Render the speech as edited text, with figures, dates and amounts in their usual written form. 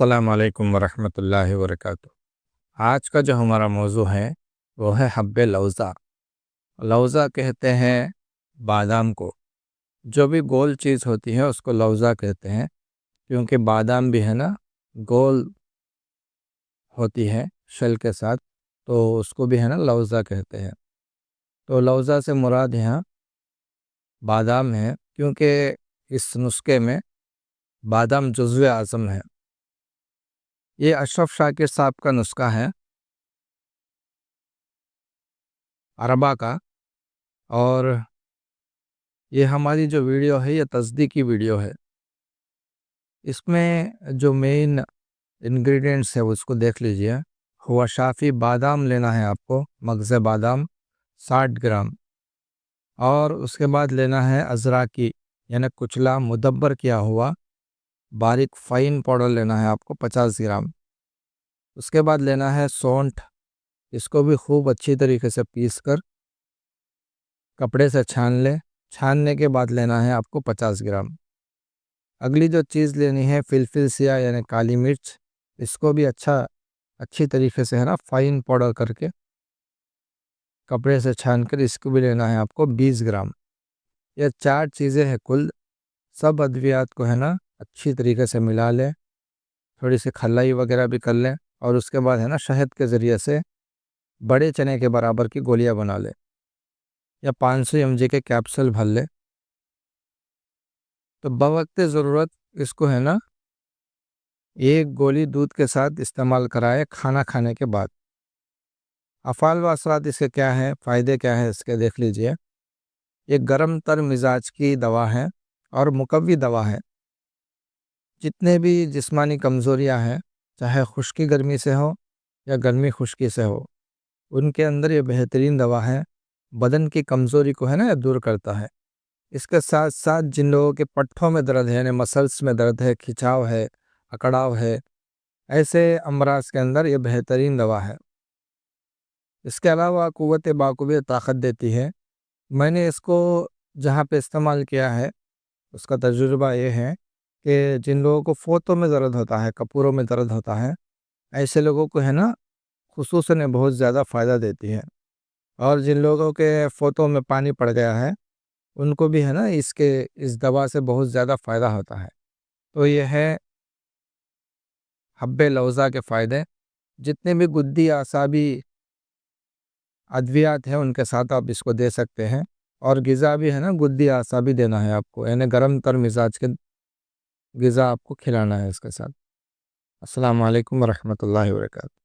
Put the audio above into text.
अस्सलामु अलैकुम वरहमतुल्लाहि वबरकातुहू। आज का जो हमारा मौजू है वो है हब्बे लौज़ा। लौज़ा कहते हैं बादाम को। जो भी गोल चीज़ होती है उसको लौज़ा कहते हैं, क्योंकि बादाम भी है ना गोल होती है शेल के साथ, तो उसको भी है ना लौज़ा कहते हैं। तो लौज़ा से मुराद यहाँ बादाम है, क्योंकि इस नुस्खे में बादाम जुज़्व आज़म है। ये अशरफ शाकिर साहब का नुस्खा है अरबा का। और ये हमारी जो वीडियो है ये तस्दीकी वीडियो है। इसमें जो मेन इंग्रेडिएंट्स है उसको देख लीजिए। हुआ शाफ़ी बादाम लेना है आपको, मगज़ बादाम 60 ग्राम। और उसके बाद लेना है अज़राकी यानी कुचला मुदब्बर किया हुआ बारीक फ़ाइन पाउडर लेना है आपको 50 ग्राम। उसके बाद लेना है सौंठ, इसको भी खूब अच्छी तरीके से पीस कर कपड़े से छान ले। छानने के बाद लेना है आपको 50 ग्राम। अगली जो चीज़ लेनी है फिलफिल सिया यानी काली मिर्च, इसको भी अच्छी तरीके से है ना फ़ाइन पाउडर करके कपड़े से छान कर इसको भी लेना है आपको 20 ग्राम। ये 4 चीज़ें हैं कुल। सब अद्वियात को है ना अच्छी तरीके से मिला लें, थोड़ी सी खल्लाई वगैरह भी कर लें, और उसके बाद है ना शहद के ज़रिए से बड़े चने के बराबर की गोलियां बना लें, या 500 mg के कैप्सूल भर लें। तो बवक्त ज़रूरत इसको है ना एक गोली दूध के साथ इस्तेमाल कराए खाना खाने के बाद। अफ़ाल व असरात इसके क्या है, फ़ायदे क्या है इसके देख लीजिए। ये गर्म तर मिजाज की दवा है और मुकव्वी दवा है। जितने भी जिस्मानी कमज़ोरियाँ हैं, चाहे खुश्की गर्मी से हो या गर्मी खुश्की से हो, उनके अंदर ये बेहतरीन दवा है। बदन की कमज़ोरी को है ना ये दूर करता है। इसके साथ साथ जिन लोगों के पट्ठों में दर्द है यानी मसल्स में दर्द है, खिंचाव है, अकड़ाव है, ऐसे अमराज के अंदर ये बेहतरीन दवा है। इसके अलावा क़ुव्वत बाक़ुव्वत ताकत देती है। मैंने इसको जहाँ पे इस्तेमाल किया है उसका तजुर्बा ये है कि जिन लोगों को फ़ोतों में दर्द होता है, कपूरों में दर्द होता है, ऐसे लोगों को है ना खुसूसन ये बहुत ज़्यादा फ़ायदा देती है। और जिन लोगों के फ़ोतों में पानी पड़ गया है, उनको भी है ना इस दवा से बहुत ज़्यादा फ़ायदा होता है। तो ये है हब्बे लौज़ा के फ़ायदे। जितने भी गुद्दी आसाबी अद्वियात हैं उनके साथ आप इसको दे सकते हैं। और ग़िज़ा भी है ना गुद्दी आसाबी देना है आपको, यानी गर्म तर मिजाज के ग़िज़ा आपको खिलाना है इसके साथ। अस्सलामु अलैकुम वरहमतुल्लाहि वबरकातुहू।